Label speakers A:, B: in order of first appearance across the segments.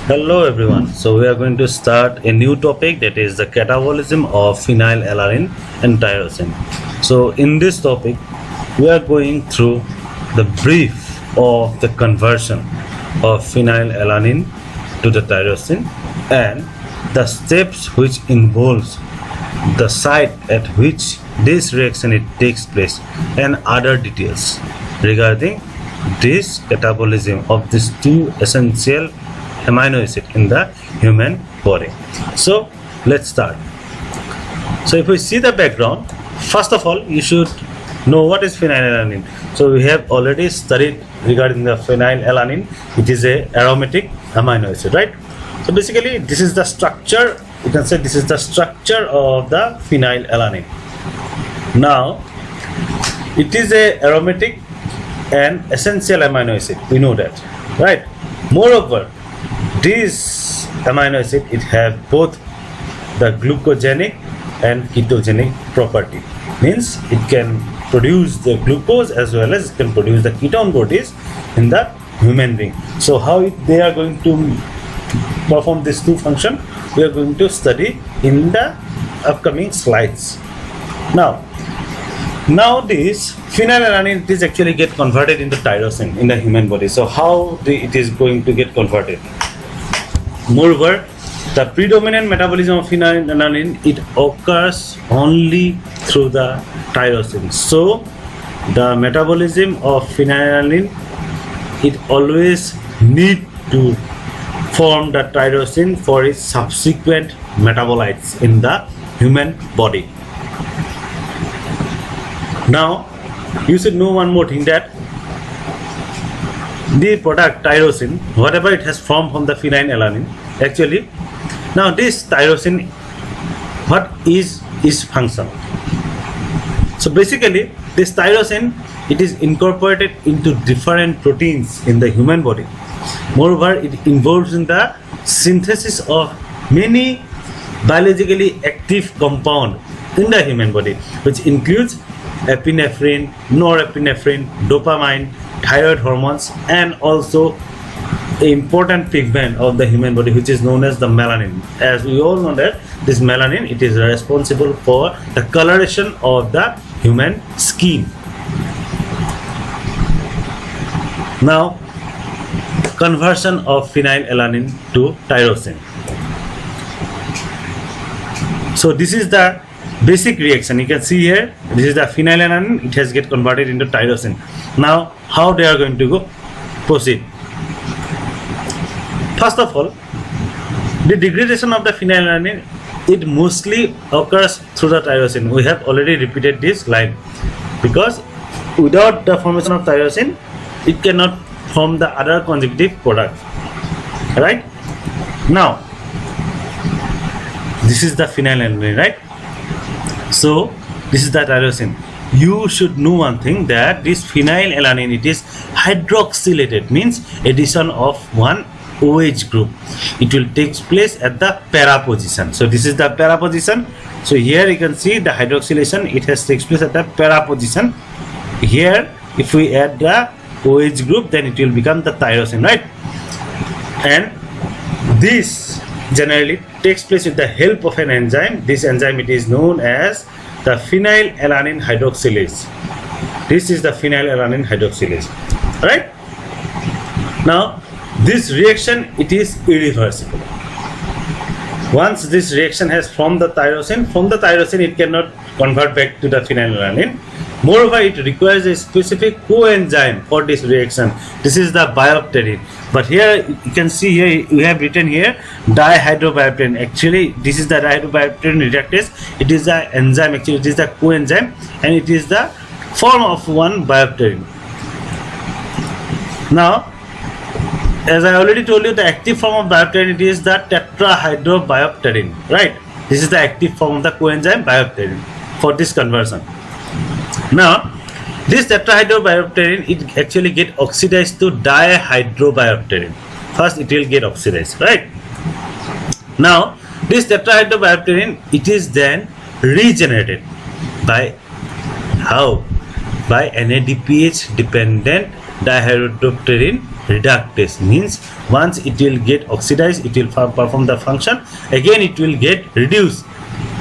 A: Hello everyone. So we are going to start a new topic, that is the catabolism of phenylalanine and tyrosine. So in this topic we are going through the brief of the conversion of phenylalanine to the tyrosine and the steps which involves the site at which this reaction it takes place and other details regarding this catabolism of these two essential amino acid in the human body. So let's start. So if we see the background, first of all you should know what is phenylalanine. So we have already studied regarding the phenylalanine. It is a aromatic amino acid, right? So basically this is the structure, you can say this is the structure of the phenylalanine. Now it is a aromatic and essential amino acid, we know that, right? Moreover, this amino acid it have both the glucogenic and ketogenic property, means it can produce the glucose as well as it can produce the ketone bodies in the human being. So how they are going to perform these two function, we are going to study in the upcoming slides. Now this phenylalanine it is actually get converted into tyrosine in the human body. So how it is going to get converted? Moreover, the predominant metabolism of phenylalanine it occurs only through the tyrosine. So the metabolism of phenylalanine it always need to form the tyrosine for its subsequent metabolites in the human body. Now you should know one more thing, that the product tyrosine, whatever it has formed from the phenylalanine, actually now this tyrosine, what is its function? So basically this tyrosine it is incorporated into different proteins in the human body. Moreover, it involves in the synthesis of many biologically active compound in the human body, which includes epinephrine, norepinephrine, dopamine, thyroid hormones, and also an important pigment of the human body which is known as the melanin. As we all know that this melanin it is responsible for the coloration of the human skin. Now conversion of phenylalanine to tyrosine. So this is the basic reaction. You can see here, this is the phenylalanine, it has get converted into tyrosine. Now how they are going to go proceed? First of all, the degradation of the phenylalanine it mostly occurs through the tyrosine. We have already repeated this line, because without the formation of tyrosine it cannot form the other conjugative product, right? Now this is the phenylalanine, right? So this is the tyrosine. You should know one thing, that this phenylalanine it is hydroxylated, means addition of one OH group. It will take place at the para position. So this is the para position. So here you can see the hydroxylation it has takes place at the para position. Here if we add the OH group, then it will become the tyrosine, right? And this generally takes place with the help of an enzyme. This enzyme it is known as the phenylalanine hydroxylase. This is the phenylalanine hydroxylase, right? Now this reaction it is irreversible. Once this reaction has formed the tyrosine, from the tyrosine it cannot convert back to the phenylalanine. Moreover, it requires a specific coenzyme for this reaction. This is the biopterin. But here you can see here we have written here dihydrobiopterin. Actually this is the dihydrobiopterin reductase. It is the enzyme, actually it is the coenzyme, and it is the form of one biopterin. Now as I already told you, the active form of biopterin it is the tetrahydrobiopterin, right? This is the active form of the coenzyme biopterin for this conversion. Now this tetrahydrobiopterin it actually get oxidized to dihydrobiopterin. First it will get oxidized, right? Now this tetrahydrobiopterin it is then regenerated by how? By NADPH dependent dihydropterin reductase, means once it will get oxidized, it will perform the function, again it will get reduced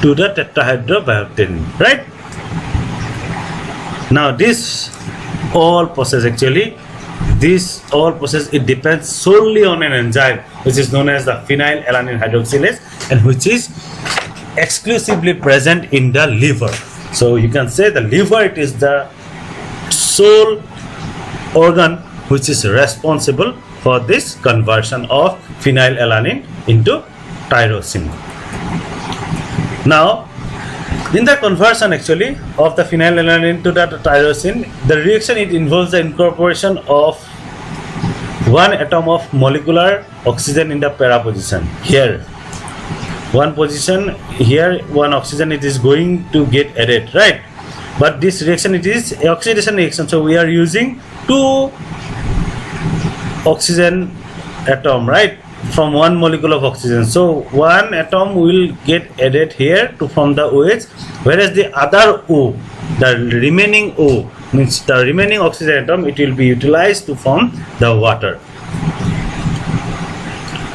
A: to the tetrahydrobiopterin, right? Now this all process actually, it depends solely on an enzyme which is known as the phenylalanine hydroxylase, and which is exclusively present in the liver. So you can say the liver, it is the sole organ which is responsible for this conversion of phenylalanine into tyrosine. Now in the conversion actually of the phenylalanine to the tyrosine, the reaction, it involves the incorporation of one atom of molecular oxygen in the para position. Here one position, here one oxygen, it is going to get added, right? But this reaction, it is oxidation reaction, so we are using two oxygen atom, right, from one molecule of oxygen. So one atom will get added here to form the OH, whereas the other O, the remaining O, means the remaining oxygen atom, it will be utilized to form the water.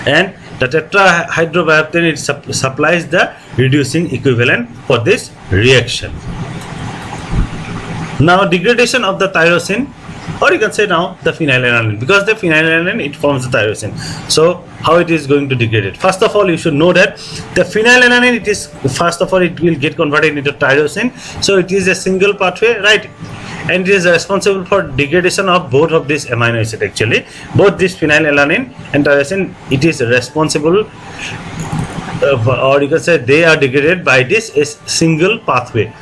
A: And the tetrahydrobiopterin, it supplies the reducing equivalent for this reaction. Now degradation of the tyrosine, or you can say now the phenylalanine, because the phenylalanine, it forms the tyrosine. So how it is going to degrade it? First of all, you should know that the phenylalanine, it is, first of all, it will get converted into tyrosine. So it is a single pathway, right? And it is responsible for degradation of both of these amino acid actually. Both this phenylalanine and tyrosine, it is responsible, or you can say they are degraded by this single pathway,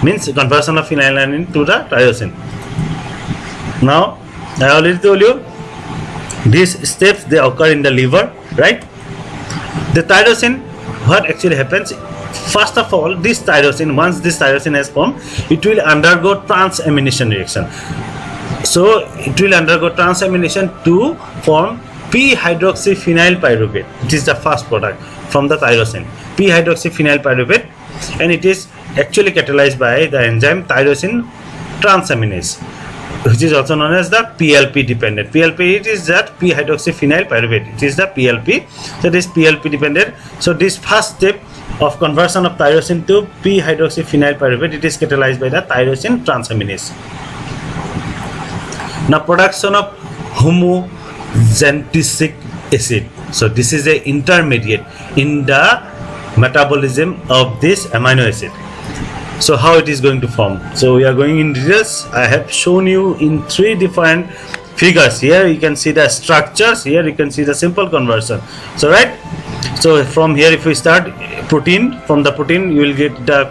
A: means conversion of phenylalanine to the tyrosine. Now I already told you these steps, they occur in the liver, right? The tyrosine, what actually happens, first of all, this tyrosine, once this tyrosine has formed, it will undergo transamination reaction. So it will undergo transamination to form p-hydroxyphenyl pyruvate. It is the first product from the tyrosine, p-hydroxyphenyl pyruvate, and it is actually catalyzed by the enzyme tyrosine transaminase, which is also known as the PLP dependent. PLP, it is that p-hydroxyphenyl pyruvate. It is the PLP. So this PLP dependent. So this first step of conversion of tyrosine to p-hydroxyphenyl pyruvate, it is catalyzed by the tyrosine transaminase. Now production of homozentisic acid. So this is a intermediate in the metabolism of this amino acid. So how it is going to form? So we are going in details. I have shown you in three different figures. Here you can see the structures, here you can see the simple conversion. So right, so from here, if we start protein, from the protein you will get the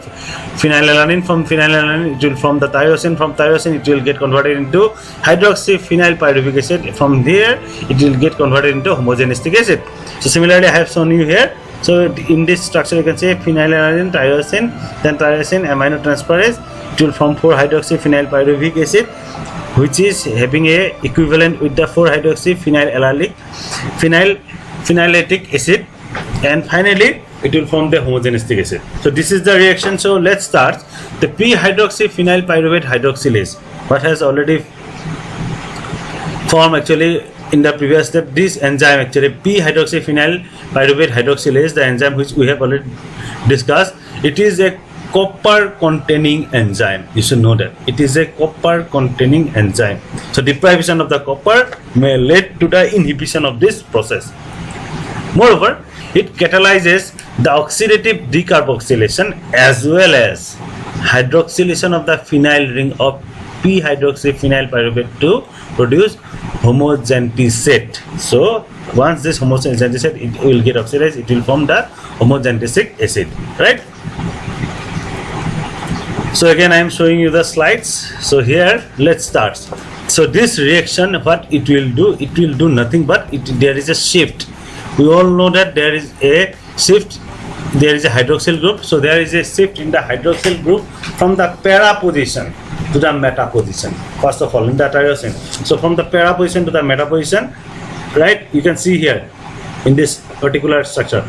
A: phenylalanine, from phenylalanine it will form the tyrosine, from tyrosine it will get converted into hydroxyphenyl pyruvic acid, from there it will get converted into homogenistic acid. So similarly I have shown you here. So in this structure you can say phenylalanine, tyrosine, then tyrosine aminotransferase, it will form 4-hydroxyphenyl pyruvic acid, which is having a equivalent with the 4-hydroxyphenylatic acid, and finally it will form the homogenistic acid. So this is the reaction. So let's start. The p-hydroxyphenyl pyruvate hydroxylase, what has already formed actually in the previous step, this enzyme actually p-hydroxyphenyl pyruvate hydroxylase, the enzyme which we have already discussed, it is a copper containing enzyme. You should know that it is a copper containing enzyme. So deprivation of the copper may lead to the inhibition of this process. Moreover, it catalyzes the oxidative decarboxylation as well as hydroxylation of the phenyl ring of p-hydroxyphenyl pyruvate to produce homogentisate. So once this homogentisate, it will get oxidized, it will form the homogentisic acid, right? So again I am showing you the slides. So here let's start. So this reaction, what it will do nothing but there is a shift. We all know that there is a shift, there is a hydroxyl group, so there is a shift in the hydroxyl group from the para position to the meta position, first of all in the tyrosine. So from the para position to the meta position, right, you can see here in this particular structure,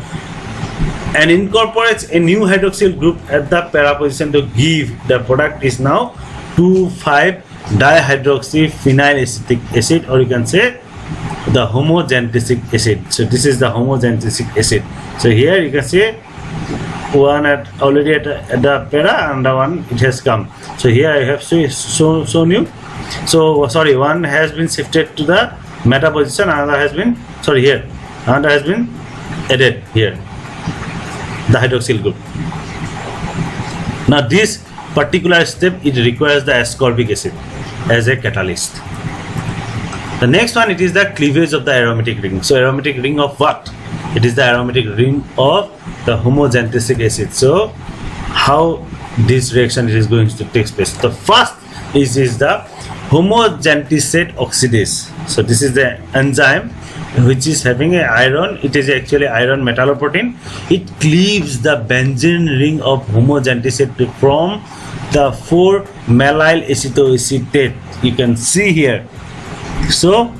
A: and incorporates a new hydroxyl group at the para position to give the product is now 2,5-dihydroxyphenyl acetic acid, or you can say the homogentic acid. So this is the homogentic acid. So here you can see one already at the para and the one it has come. So here I have shown you. So sorry, one has been shifted to the meta position, another has been here, another has been added here, the hydroxyl group. Now this particular step, it requires the ascorbic acid as a catalyst. The next one, it is the cleavage of the aromatic ring. So aromatic ring of what? It is the aromatic ring of the homogentic acid. So how this reaction is going to take place? The first is the homogenticate oxidase. So this is the enzyme which is having a iron. It is actually iron metalloprotein. It cleaves the benzene ring of homogenticate from the 4-mallyl acetoacetate. You can see here. So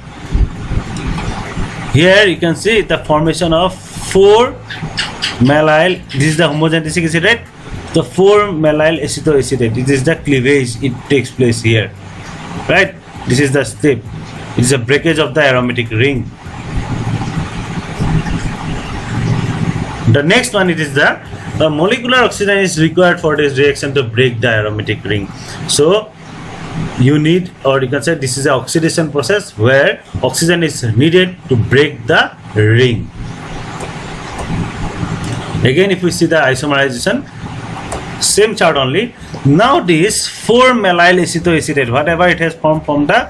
A: here you can see the formation of 4-mallyl. This is the homogentic acid, right? The 4-mallyl acetoacetate. It is the cleavage. It takes place here, right? This is the step. It is a breakage of the aromatic ring. The next one, it is the molecular oxygen is required for this reaction to break the aromatic ring. So you need, or you can say this is an oxidation process where oxygen is needed to break the ring. Again, if we see the isomerization, same chart only. Now this 4-mallyl acetoacetate, whatever it has formed from the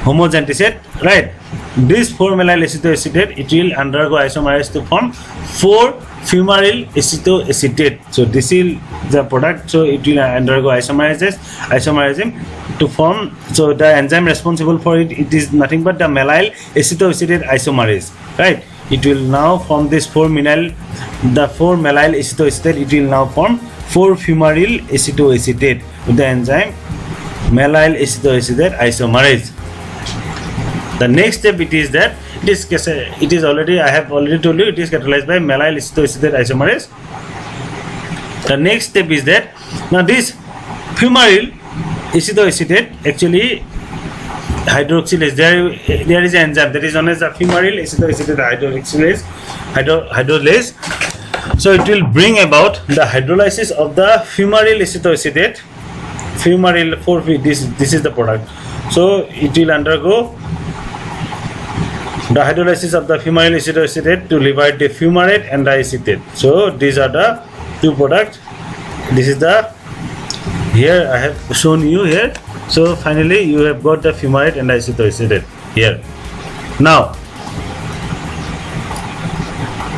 A: homogenticate, right? This 4-mallyl acetoacetate, it will undergo isomerization to form 4-fumaryl acetoacetate. So this is the product. So it will undergo isomerism to form. So the enzyme responsible for it, it is nothing but the mallyl acetoacetate isomerase, right? It will now form this 4-mallyl acetoacetate. It will now form 4-fumaryl acetoacetate with the enzyme mallyl acetoacetate isomerase. The next step, it is that it is already, I have already told you, it is catalyzed by mallyl acetoacetate isomerase. The next step is that now this fumaryl acetoacetate, actually hydroxylase, there is an enzyme that is known as the fumaryl acetoacetate hydrolase. So it will bring about the hydrolysis of the fumaryl acetoacetate, fumaryl 4-V. This is the product. So it will undergo the hydrolysis of the fumaryl acetoacetate to liberate the fumarate and the acetate. So these are the two products. This is the, here I have shown you here. So finally you have got the fumarate and the acetoacetate here. Now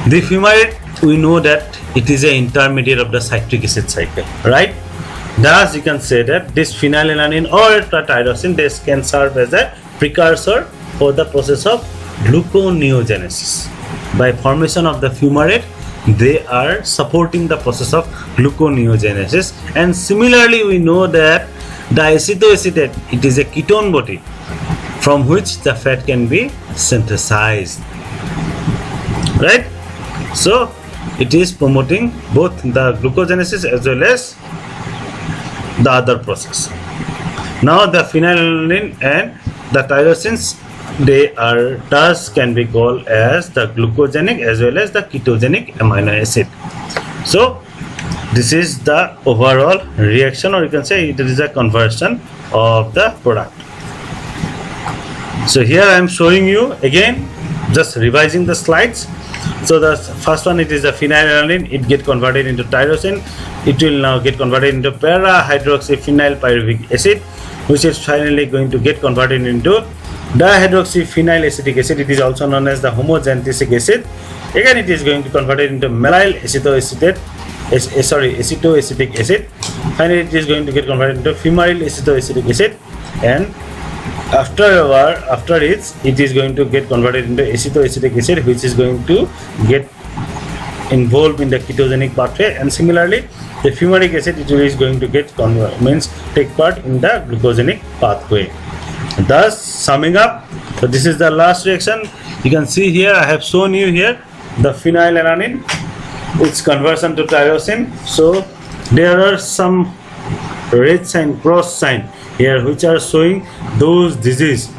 A: the fumarate, we know that it is an intermediate of the citric acid cycle, right? Thus you can say that this phenylalanine or tyrosine, this can serve as a precursor for the process of gluconeogenesis. By formation of the fumarate, they are supporting the process of gluconeogenesis. And similarly, we know that the acetoacetate, it is a ketone body from which the fat can be synthesized, right? So it is promoting both the glucogenesis as well as the other process. Now the phenylalanine and the tyrosines, they are thus can be called as the glucogenic as well as the ketogenic amino acid. So this is the overall reaction, or you can say it is a conversion of the product. So here I am showing you again, just revising the slides. So the first one, it is the phenylalanine. It get converted into tyrosine. It will now get converted into para-hydroxyphenylpyruvic acid, which is finally going to get converted into dihydroxyphenyl acetic acid. It is also known as the homogentic acid. Again, it is going to convert it into mallyl acetoacetate, acetoacetic acid. Finally, it is going to get converted into fumaryl acetoacetic acid, and after it is going to get converted into acetoacetic acid, which is going to get involved in the ketogenic pathway. And similarly, the fumaric acid, it is going to get take part in the glucogenic pathway. Thus, summing up, so this is the last reaction. You can see here, I have shown you here the phenylalanine, its conversion to tyrosine. So there are some red sign, cross sign here, which are showing those disease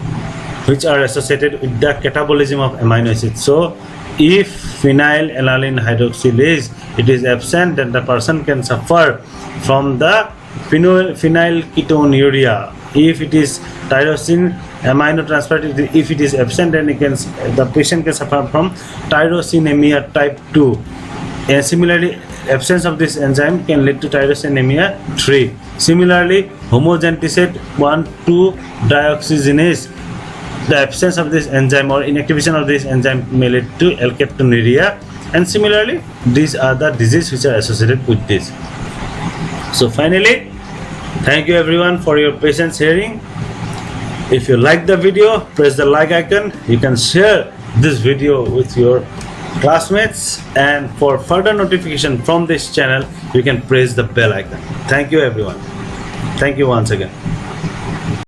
A: which are associated with the catabolism of amino acids. So if phenylalanine hydroxylase it is absent, then the person can suffer from the phenylketonuria. If it is tyrosine aminotransferase, if it is absent, then the patient can suffer from tyrosinemia type 2. And similarly, absence of this enzyme can lead to tyrosinemia 3. Similarly, homogentisate 1,2-dioxygenase, the absence of this enzyme or inactivation of this enzyme may lead to alkaptonuria. And similarly, these are the diseases which are associated with this. So finally, thank you everyone for your patience hearing. If you like the video, press the like icon. You can share this video with your classmates, and for further notification from this channel, you can press the bell icon. Thank you everyone. Thank you once again.